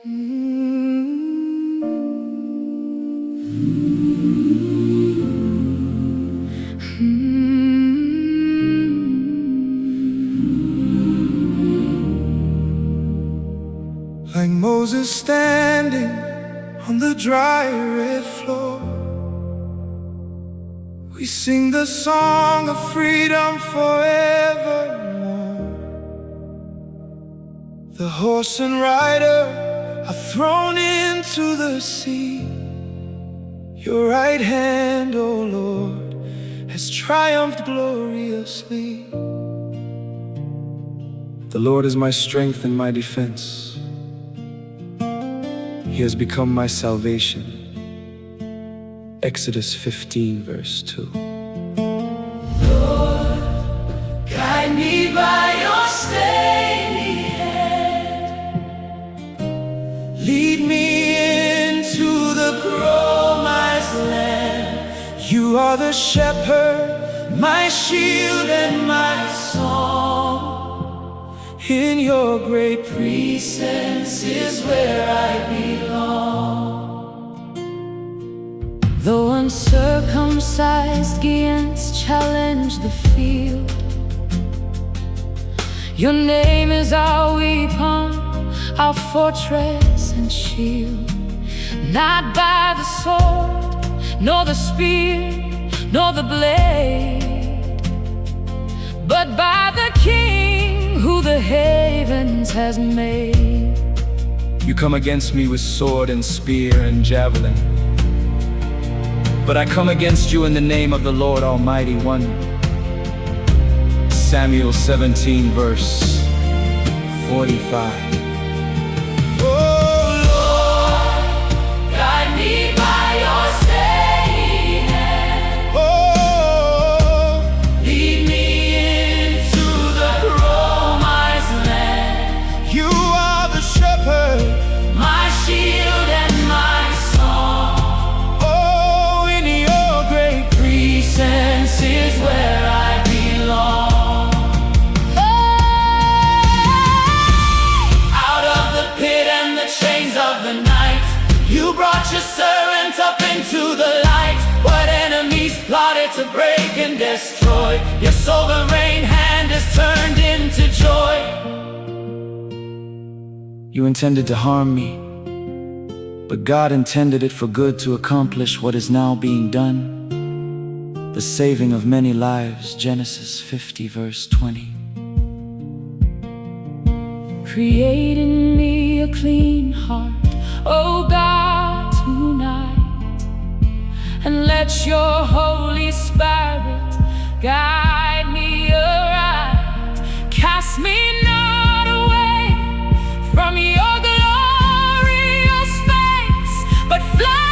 Like Moses standing on the dry red floor, we sing the song of freedom forevermore. The horse and rider are thrown into the sea. Your right hand, O Lord, has triumphed gloriously. The Lord is my strength and my defense. He has become my salvation. Exodus 15, verse 2. Lord, guide me by your steady hand. Lead me into the promised land. You are the shepherd, my shield and my song. In your great presence is where I belong. Though uncircumcised giants challenge the field, your name is our weapon, our fortress and shield. Not by the sword, nor the spear, nor the blade, but by the King who the heavens has made. You come against me with sword and spear and javelin, but I come against you in the name of the Lord Almighty One. Samuel 17, verse 45. You brought your servant up into the light. What enemies plotted to break and destroy, your sovereign hand is turned into joy. You intended to harm me, but God intended it for good to accomplish what is now being done, the saving of many lives. Genesis 50, verse 20. Create in me a clean heart, oh God, tonight, and let your Holy Spirit guide me aright. Cast me not away from your glorious face, but fly